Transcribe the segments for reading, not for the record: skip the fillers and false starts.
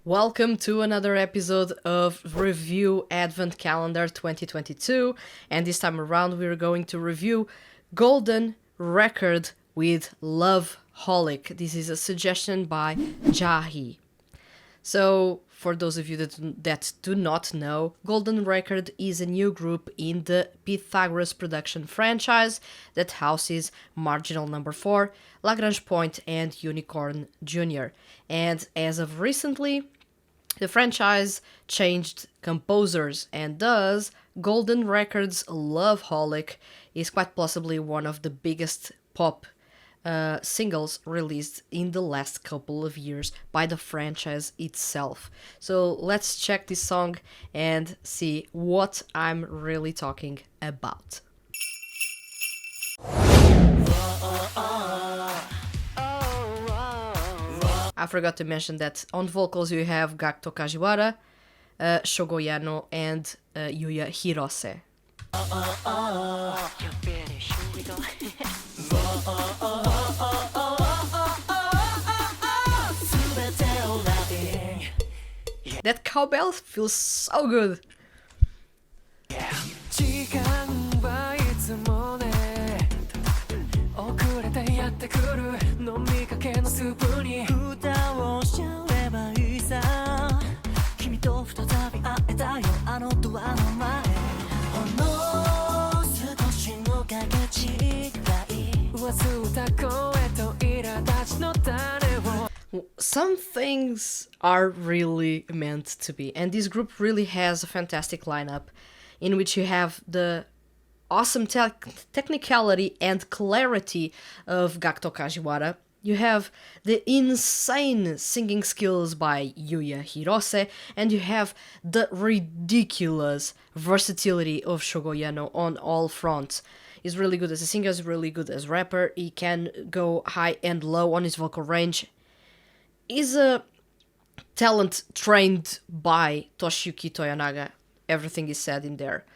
Welcome to another episode of Review Advent Calendar 2022, and this time around we're going to review Golden Record with Love HOLIC. This is a suggestion by Jahi. So, for those of you that do not know, Golden Record is a new group in the Pythagoras Production franchise that houses Marginal Number 4, Lagrange Point, and Unicorn Jr. And as of recently, the franchise changed composers, and thus Golden Record's Love HOLIC is quite possibly one of the biggest pop singles released in the last couple of years by the franchise itself. So let's check this song and see what I'm really talking about. I forgot to mention that on vocals you have Gakuto Kajiwara, Shogo Yano, and Yuya Hirose. That cowbell feels so good. Some things are really meant to be, and this group really has a fantastic lineup in which you have the awesome technicality and clarity of Gakuto Kajiwara. You have the insane singing skills by Yuya Hirose, and you have the ridiculous versatility of Shogo Yano on all fronts. He's really good as a singer, he's really good as a rapper, he can go high and low on his vocal range. He's a talent trained by Toshiyuki Toyonaga. Everything is said in there.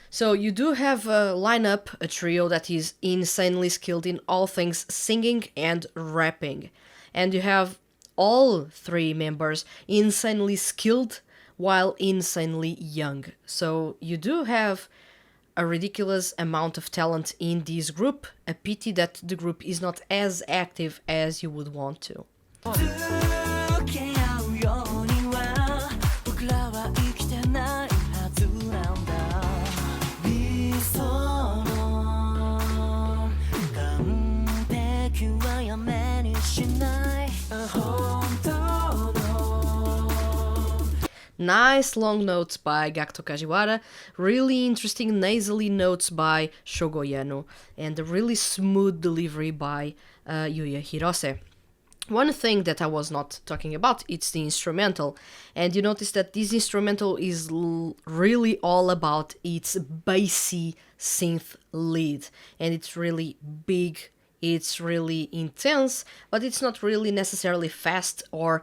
So you do have a lineup, a trio that is insanely skilled in all things singing and rapping. And you have all three members insanely skilled while insanely young. So you do have a ridiculous amount of talent in this group. A pity that the group is not as active as you would want to. Nice long notes by Gakuto Kajiwara, really interesting nasally notes by Shogo Yano, and a really smooth delivery by Yuya Hirose. One thing that I was not talking about, it's the instrumental, and you notice that this instrumental is really all about its bassy synth lead, and it's really big, it's really intense, but it's not really necessarily fast or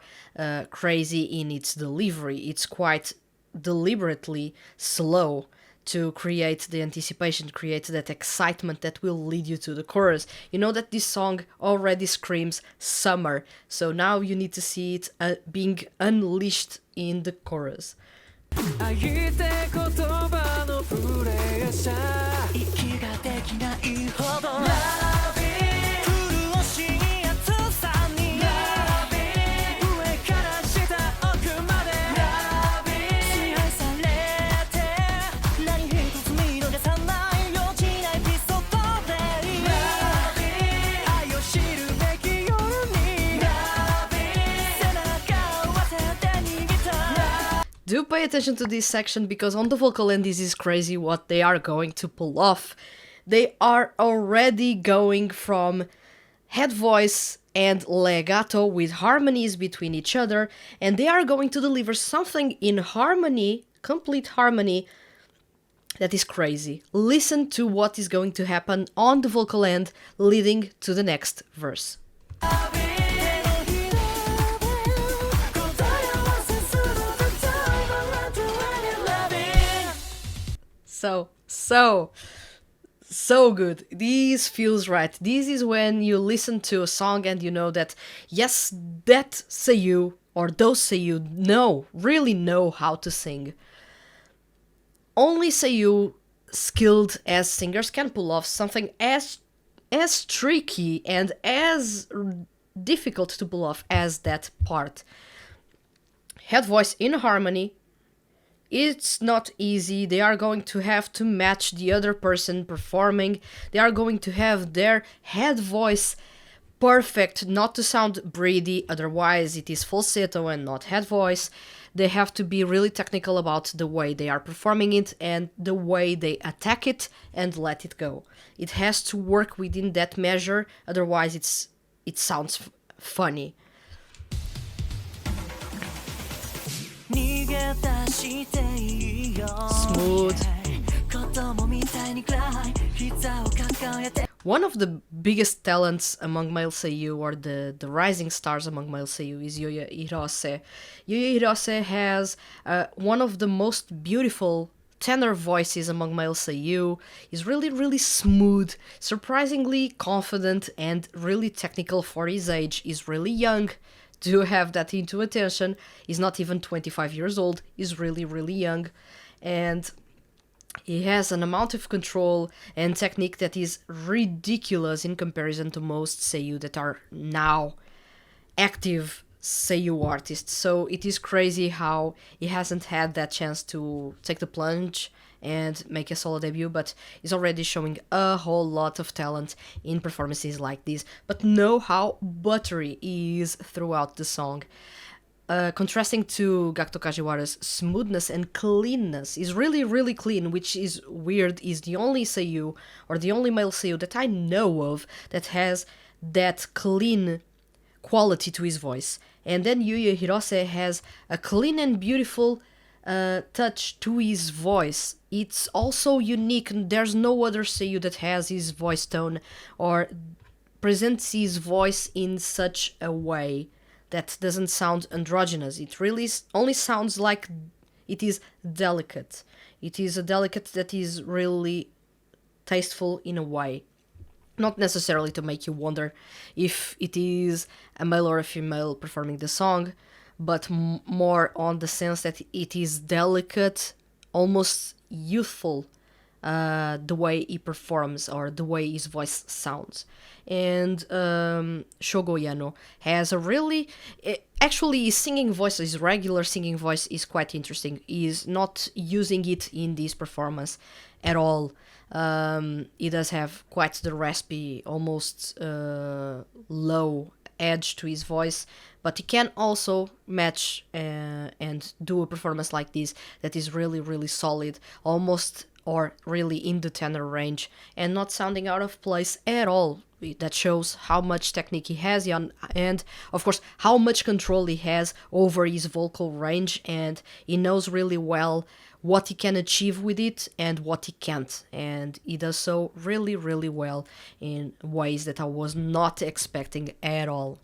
crazy in its delivery. It's quite deliberately slow to create the anticipation, create that excitement that will lead you to the chorus. You know that this song already screams summer, so now you need to see it being unleashed in the chorus. Do pay attention to this section, because on the vocal end this is crazy what they are going to pull off. They are already going from head voice and legato with harmonies between each other, and they are going to deliver something in harmony, complete harmony, that is crazy. Listen to what is going to happen on the vocal end leading to the next verse. So good. This feels right. This is when you listen to a song and you know that, yes, that seiyuu or those seiyuu really know how to sing. Only seiyuu skilled as singers can pull off something as tricky and as difficult to pull off as that part. Head voice in harmony, it's not easy. They are going to have to match the other person performing. They are going to have their head voice perfect, not to sound breathy, otherwise it is falsetto and not head voice. They have to be really technical about the way they are performing it and the way they attack it and let it go. It has to work within that measure, otherwise it sounds funny. Smooth. One of the biggest talents among male seiyuu, or the rising stars among male seiyuu, is Yuya Hirose. Yuya Hirose has one of the most beautiful tenor voices among male seiyuu. Is really smooth, surprisingly confident, and really technical for his age. Is really young. Do have that into attention. He's not even 25 years old. He's really young, and he has an amount of control and technique that is ridiculous in comparison to most seiyuu that are now active seiyuu artists. So it is crazy how he hasn't had that chance to take the plunge and make a solo debut, but he's already showing a whole lot of talent in performances like this. But know how buttery he is throughout the song. Contrasting to Gakuto Kajiwara's smoothness and cleanness, is really clean, which is weird. Is the only seiyuu, or the only male seiyuu that I know of, that has that clean quality to his voice. And then Yuya Hirose has a clean and beautiful touch to his voice. It's also unique. There's no other seiyuu that has his voice tone or presents his voice in such a way that doesn't sound androgynous. It really only sounds like it is delicate. It is a delicate that is really tasteful in a way. Not necessarily to make you wonder if it is a male or a female performing the song, but more on the sense that it is delicate, almost youthful, the way he performs or the way his voice sounds. And Shogo Yano has a really... Actually, his singing voice, his regular singing voice is quite interesting. He is not using it in this performance at all. He does have quite the raspy, almost low edge to his voice, but he can also match and do a performance like this that is really solid, almost or really in the tenor range, and not sounding out of place at all. That shows how much technique he has, and of course how much control he has over his vocal range, and he knows really well what he can achieve with it and what he can't, and he does so really well in ways that I was not expecting at all.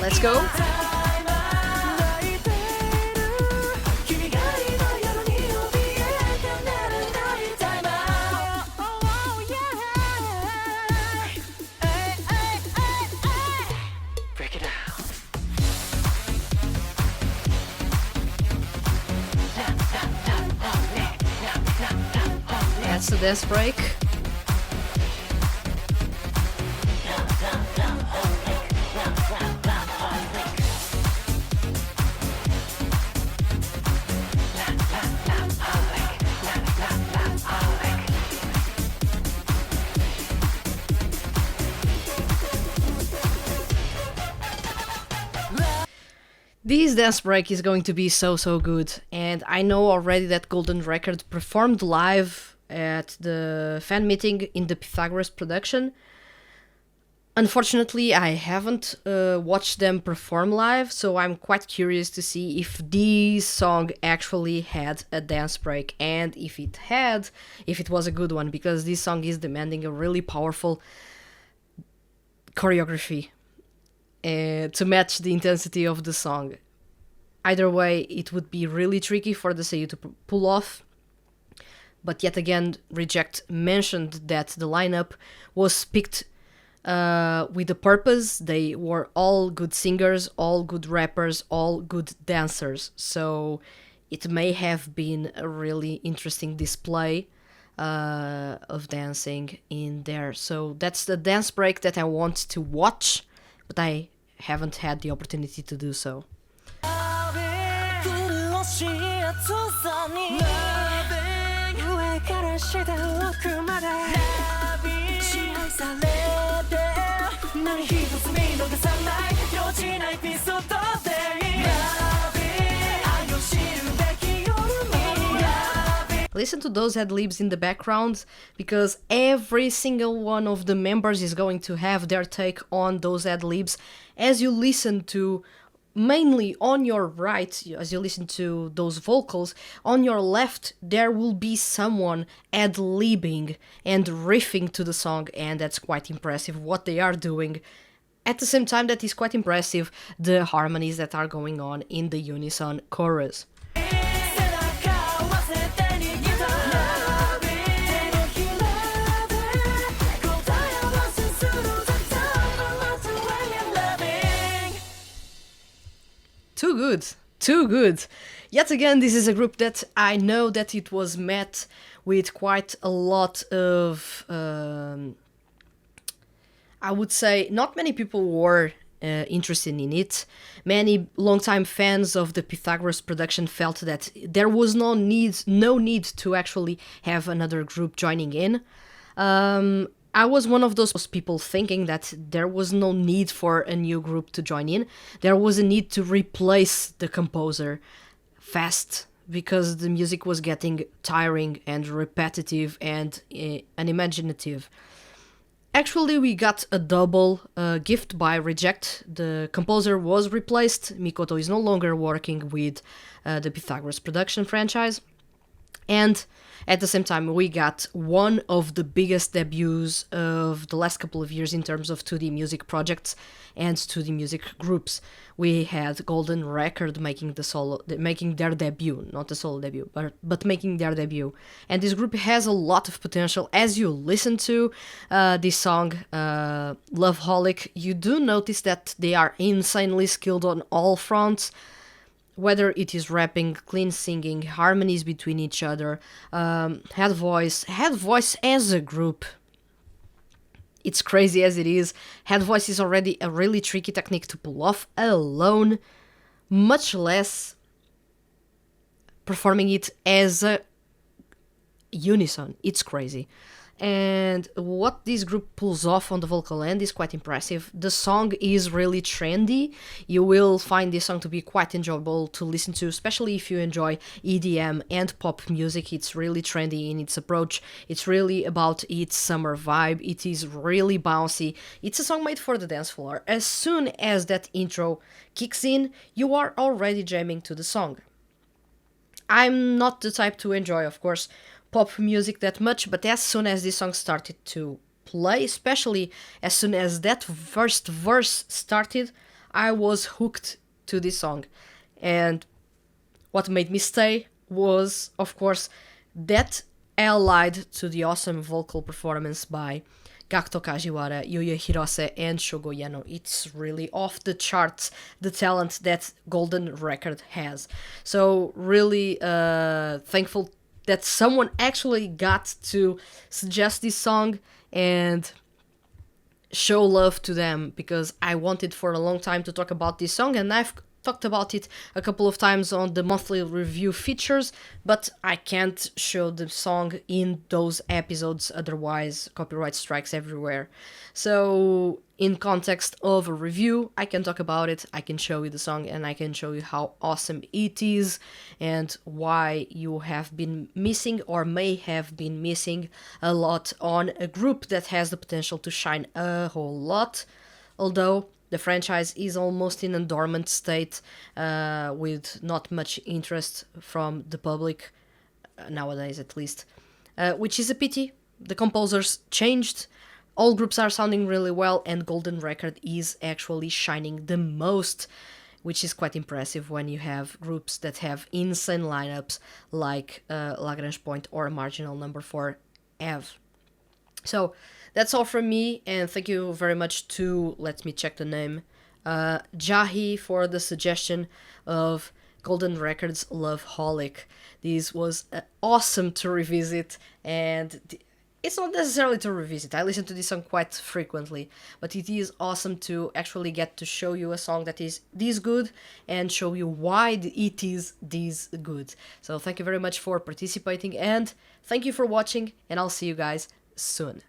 Let's go. Break it down. That's the dance break. This dance break is going to be so good, and I know already that Golden Record performed live at the fan meeting in the Pythagoras Production. Unfortunately, I haven't watched them perform live, so I'm quite curious to see if this song actually had a dance break, and if it had, if it was a good one, because this song is demanding a really powerful choreography to match the intensity of the song. Either way, it would be really tricky for the seiyuu to pull off. But yet again, Reject mentioned that the lineup was picked with a purpose. They were all good singers, all good rappers, all good dancers. So it may have been a really interesting display of dancing in there. So that's the dance break that I want to watch, but I haven't had the opportunity to do so. Listen to those ad-libs in the background, because every single one of the members is going to have their take on those ad-libs as you listen to, mainly on your right, as you listen to those vocals, on your left there will be someone ad-libbing and riffing to the song, and that's quite impressive what they are doing. At the same time, that is quite impressive the harmonies that are going on in the unison chorus. Too good, too good. Yet again, this is a group that I know that it was met with quite a lot of, I would say, not many people were interested in it. Many longtime fans of the Pythagoras Production felt that there was no need to actually have another group joining in. I was one of those people thinking that there was no need for a new group to join in. There was a need to replace the composer fast, because the music was getting tiring and repetitive and unimaginative. Actually, we got a double gift by Reject. The composer was replaced. Mikoto is no longer working with the Pythagoras Production franchise. And at the same time, we got one of the biggest debuts of the last couple of years in terms of 2D music projects and 2D music groups. We had Golden Record making their debut, not the solo debut, but making their debut. And this group has a lot of potential. As you listen to this song, Love HOLIC, you do notice that they are insanely skilled on all fronts. Whether it is rapping, clean singing, harmonies between each other, head voice as a group. It's crazy as it is. Head voice is already a really tricky technique to pull off alone, much less performing it as a unison. It's crazy. And what this group pulls off on the vocal end is quite impressive. The song is really trendy. You will find this song to be quite enjoyable to listen to, especially if you enjoy EDM and pop music. It's really trendy in its approach. It's really about its summer vibe. It is really bouncy. It's a song made for the dance floor. As soon as that intro kicks in, you are already jamming to the song. I'm not the type to enjoy, of course, pop music that much, but as soon as this song started to play, especially as soon as that first verse started, I was hooked to this song. And what made me stay was, of course, that allied to the awesome vocal performance by Gakuto Kajiwara, Yuya Hirose, and Shogo Yano. It's really off the charts, the talent that Golden Record has. So really thankful that someone actually got to suggest this song and show love to them, because I wanted for a long time to talk about this song, and I've talked about it a couple of times on the monthly review features, but I can't show the song in those episodes, otherwise copyright strikes everywhere. So in context of a review, I can talk about it, I can show you the song, and I can show you how awesome it is and why you have been missing or may have been missing a lot on a group that has the potential to shine a whole lot. Although the franchise is almost in a dormant state, with not much interest from the public, nowadays at least, which is a pity. The composers changed, all groups are sounding really well, and Golden Record is actually shining the most, which is quite impressive when you have groups that have insane lineups like Lagrange Point or Marginal Number 4 have. So that's all from me, and thank you very much to, let me check the name, Jahi, for the suggestion of Golden Records Love HOLIC. This was awesome to revisit, and it's not necessarily to revisit. I listen to this song quite frequently, but it is awesome to actually get to show you a song that is this good and show you why it is this good. So thank you very much for participating, and thank you for watching, and I'll see you guys soon.